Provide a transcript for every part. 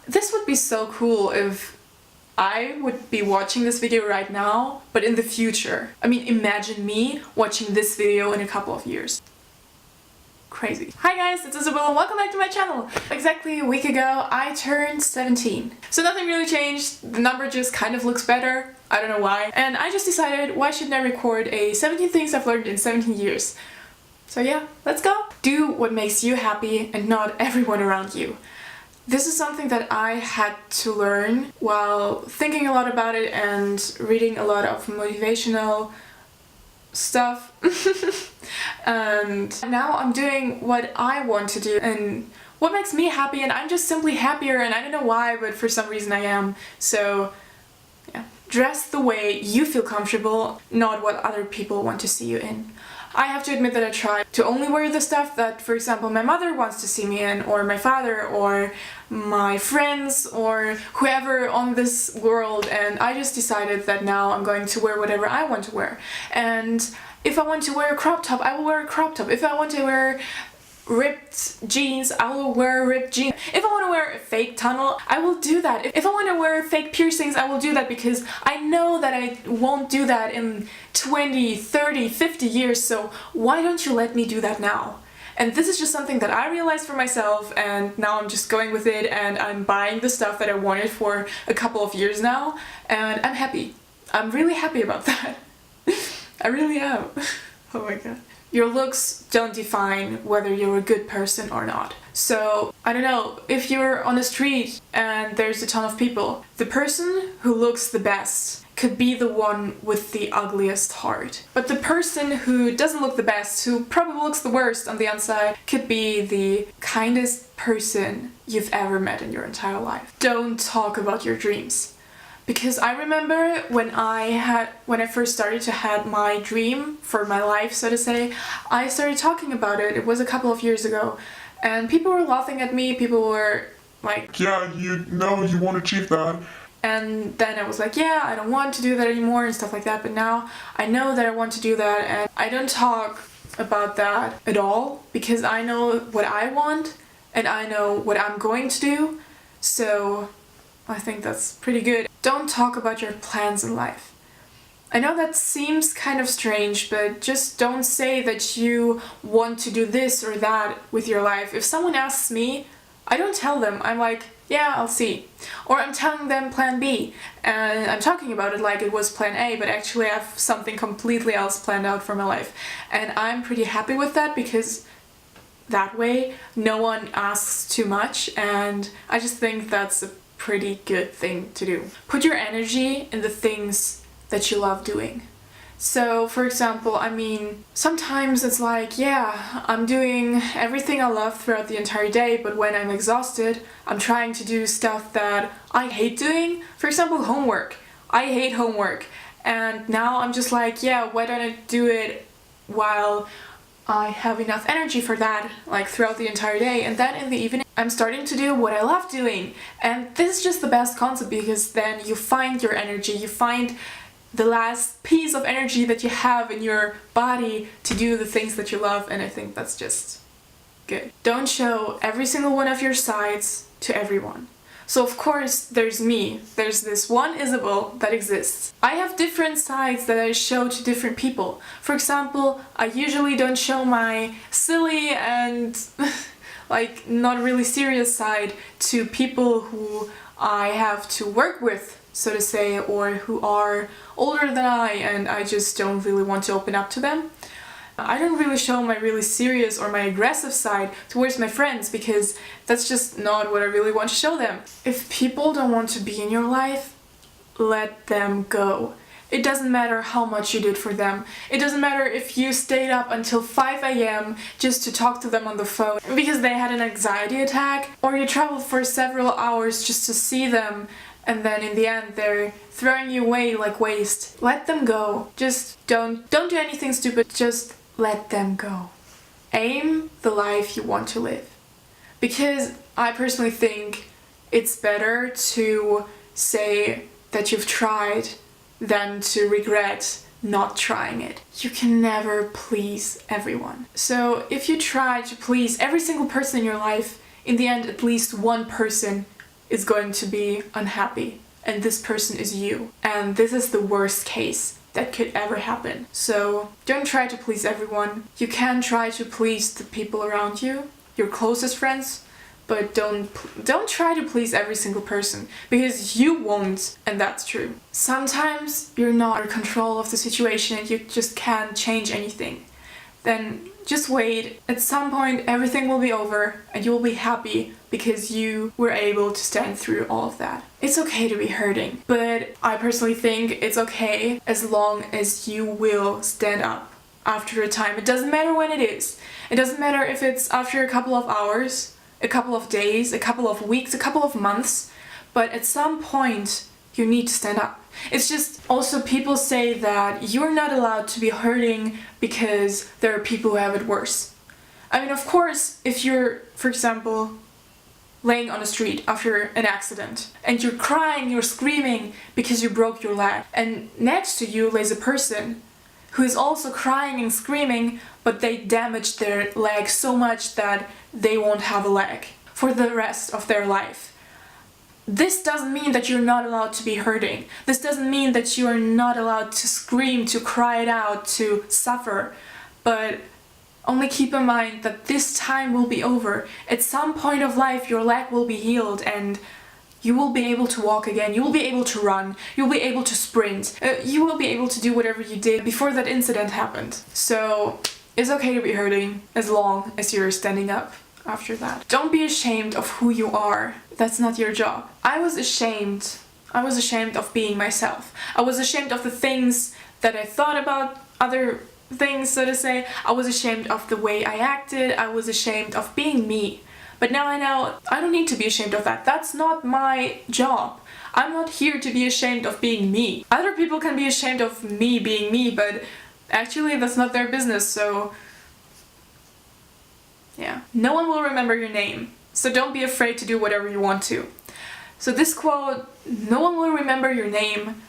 This would be so cool if I would be watching this video right now, but in the future. I mean, imagine me watching this video in a couple of years. Crazy. Hi guys, it's Isabel and welcome back to my channel. Exactly a week ago, I turned 17. So nothing really changed, the number just kind of looks better, I don't know why. And I just decided, why shouldn't I record a 17 things I've learned in 17 years? So yeah, let's go! Do what makes you happy and not everyone around you. This is something that I had to learn while thinking a lot about it and reading a lot of motivational stuff. And now I'm doing what I want to do and what makes me happy, and I'm just simply happier, and I don't know why, but for some reason I am. So yeah, dress the way you feel comfortable, not what other people want to see you in. I have to admit that I try to only wear the stuff that, for example, my mother wants to see me in, or my father, or my friends, or whoever on this world, and I just decided that now I'm going to wear whatever I want to wear. And if I want to wear a crop top, I will wear a crop top. If I want to wear ripped jeans, I will wear ripped jeans. If I want to wear a fake tunnel, I will do that. If I want to wear fake piercings, I will do that, because I know that I won't do that in 20, 30, 50 years, so why don't you let me do that now? And this is just something that I realized for myself, and now I'm just going with it, and I'm buying the stuff that I wanted for a couple of years now, and I'm happy. I'm really happy about that. I really am. Oh my god. Your looks don't define whether you're a good person or not. So, I don't know, if you're on the street and there's a ton of people, the person who looks the best could be the one with the ugliest heart. But the person who doesn't look the best, who probably looks the worst on the outside, could be the kindest person you've ever met in your entire life. Don't talk about your dreams. Because I remember when I first started to have my dream for my life, so to say, I started talking about it. It was a couple of years ago, and people were laughing at me. People were like, "Yeah, you know you won't achieve that." And then I was like, "Yeah, I don't want to do that anymore," and stuff like that. But now I know that I want to do that, and I don't talk about that at all, because I know what I want and I know what I'm going to do. So I think that's pretty good. Don't talk about your plans in life. I know that seems kind of strange, but just don't say that you want to do this or that with your life. If someone asks me, I don't tell them. I'm like, yeah, I'll see. Or I'm telling them plan B, and I'm talking about it like it was plan A, but actually I have something completely else planned out for my life. And I'm pretty happy with that, because that way no one asks too much, and I just think that's a pretty good thing to do. Put your energy in the things that you love doing. So, for example, I mean, sometimes it's like, yeah, I'm doing everything I love throughout the entire day, but when I'm exhausted, I'm trying to do stuff that I hate doing. For example, homework. I hate homework. And now I'm just like, yeah, why don't I do it while I have enough energy for that, like throughout the entire day, and then in the evening I'm starting to do what I love doing. And this is just the best concept, because then you find your energy, you find the last piece of energy that you have in your body to do the things that you love, and I think that's just good. Don't show every single one of your sides to everyone. So of course there's me, there's this one Isabel that exists. I have different sides that I show to different people. For example, I usually don't show my silly and like not really serious side to people who I have to work with, so to say, or who are older than I, and I just don't really want to open up to them. I don't really show my really serious or my aggressive side towards my friends, because that's just not what I really want to show them. If people don't want to be in your life, let them go. It doesn't matter how much you did for them. It doesn't matter if you stayed up until 5 AM just to talk to them on the phone because they had an anxiety attack, or you traveled for several hours just to see them, and then in the end they're throwing you away like waste. Let them go. Just don't do anything stupid. Just let them go. Aim the life you want to live. Because I personally think it's better to say that you've tried than to regret not trying it. You can never please everyone. So if you try to please every single person in your life, in the end at least one person is going to be unhappy, and this person is you. And this is the worst case that could ever happen. So don't try to please everyone. You can try to please the people around you, your closest friends, but don't try to please every single person, because you won't, and that's true. Sometimes you're not in control of the situation and you just can't change anything. Then just wait. At some point everything will be over and you will be happy because you were able to stand through all of that. It's okay to be hurting, but I personally think it's okay as long as you will stand up after a time. It doesn't matter when it is. It doesn't matter if it's after a couple of hours, a couple of days, a couple of weeks, a couple of months, but at some point you need to stand up. It's just also people say that you're not allowed to be hurting because there are people who have it worse. I mean, of course, if you're, for example, laying on the street after an accident and you're crying, you're screaming because you broke your leg, and next to you lays a person who is also crying and screaming, but they damaged their leg so much that they won't have a leg for the rest of their life. This doesn't mean that you're not allowed to be hurting. This doesn't mean that you are not allowed to scream, to cry it out, to suffer. But only keep in mind that this time will be over. At some point of life, your leg will be healed and you will be able to walk again, you will be able to run, you'll be able to sprint, you will be able to do whatever you did before that incident happened. So it's okay to be hurting as long as you're standing up after that. Don't be ashamed of who you are. That's not your job. I was ashamed of being myself. I was ashamed of the things that I thought about other things, so to say. I was ashamed of the way I acted. I was ashamed of being me. But now I know I don't need to be ashamed of that. That's not my job. I'm not here to be ashamed of being me. Other people can be ashamed of me being me, but actually that's not their business, so yeah. No one will remember your name, so don't be afraid to do whatever you want to. So this quote, "No one will remember your name,"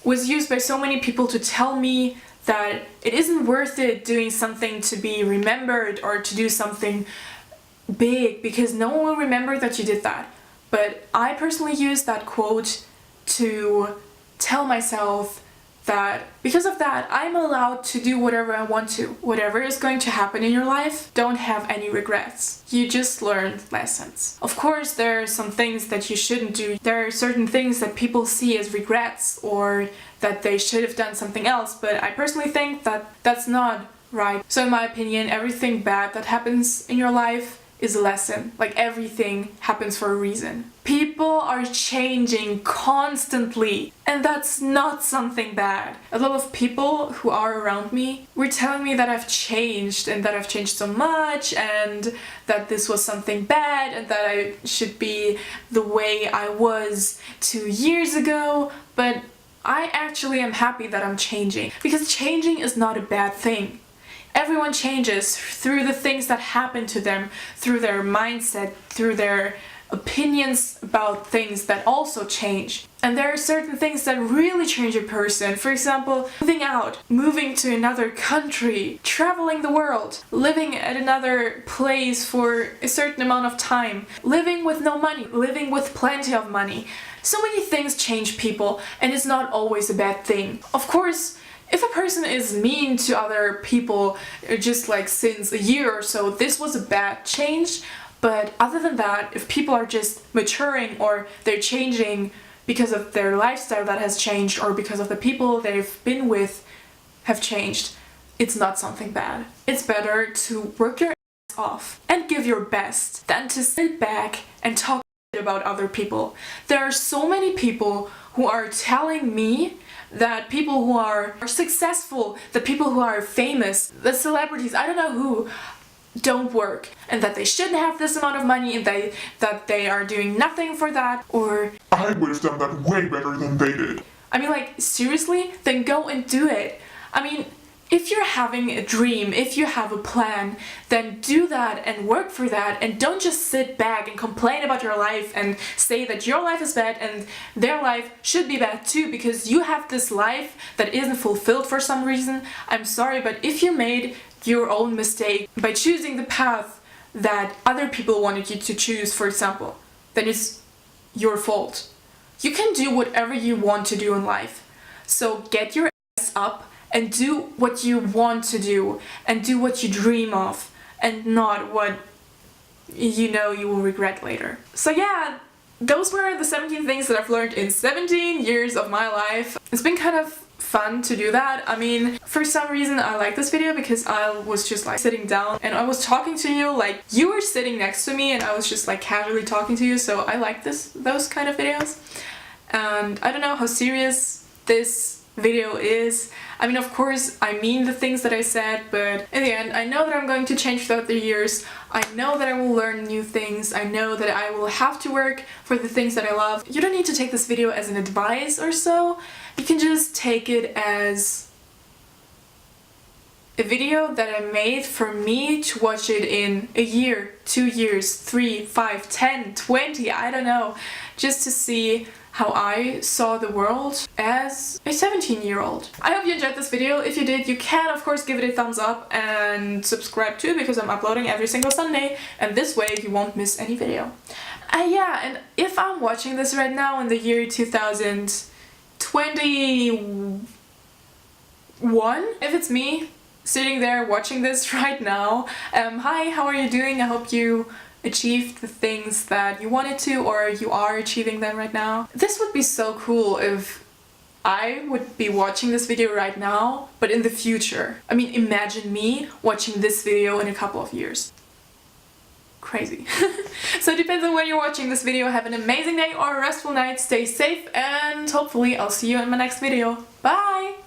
was used by so many people to tell me that it isn't worth it doing something to be remembered or to do something big, because no one will remember that you did that. But I personally use that quote to tell myself that because of that, I'm allowed to do whatever I want to. Whatever is going to happen in your life, don't have any regrets. You just learned lessons. Of course, there are some things that you shouldn't do. There are certain things that people see as regrets or that they should have done something else, but I personally think that that's not right. So in my opinion, everything bad that happens in your life is a lesson. Like, everything happens for a reason. People are changing constantly, and that's not something bad. A lot of people who are around me were telling me that I've changed and that I've changed so much and that this was something bad and that I should be the way I was 2 years ago, but I actually am happy that I'm changing, because changing is not a bad thing. Everyone changes through the things that happen to them, through their mindset, through their opinions about things that also change. And there are certain things that really change a person. For example, moving out, moving to another country, traveling the world, living at another place for a certain amount of time, living with no money, living with plenty of money. So many things change people, and it's not always a bad thing. Of course, if a person is mean to other people just like since a year or so, this was a bad change. But other than that, if people are just maturing or they're changing because of their lifestyle that has changed or because of the people they've been with have changed, it's not something bad. It's better to work your ass off and give your best than to sit back and talk about other people. There are so many people who are telling me that people who are successful, the people who are famous, the celebrities, I don't know who, don't work, and that they shouldn't have this amount of money, and that they are doing nothing for that, or I would have done that way better than they did. I mean, like, seriously? Then go and do it. I mean, if you're having a dream, if you have a plan, then do that and work for that, and don't just sit back and complain about your life and say that your life is bad and their life should be bad too because you have this life that isn't fulfilled for some reason. I'm sorry, but if you made your own mistake by choosing the path that other people wanted you to choose, for example, then it's your fault. You can do whatever you want to do in life. So get your ass up and do what you want to do and do what you dream of and not what you know you will regret later. So yeah, those were the 17 things that I've learned in 17 years of my life. It's been kind of fun to do that. I mean, for some reason I like this video because I was just like sitting down and I was talking to you, like you were sitting next to me and I was just like casually talking to you, so I like those kind of videos. And I don't know how serious this video is. I mean, of course I mean the things that I said, but in the end I know that I'm going to change throughout the years. I know that I will learn new things. I know that I will have to work for the things that I love. You don't need to take this video as an advice or so. You can just take it as a video that I made for me to watch it in a year, 2 years, 3, 5, 10, 20, I don't know, just to see how I saw the world as a 17-year-old. I hope you enjoyed this video. If you did, you can of course give it a thumbs up and subscribe too, because I'm uploading every single Sunday and this way you won't miss any video. Yeah, and if I'm watching this right now in the year 2021, if it's me sitting there watching this right now, hi, how are you doing? I hope you achieved the things that you wanted to, or you are achieving them right now. This would be so cool if I would be watching this video right now, but in the future. I mean, imagine me watching this video in a couple of years. Crazy. So it depends on when you're watching this video. Have an amazing day or a restful night, stay safe, and hopefully I'll see you in my next video. Bye!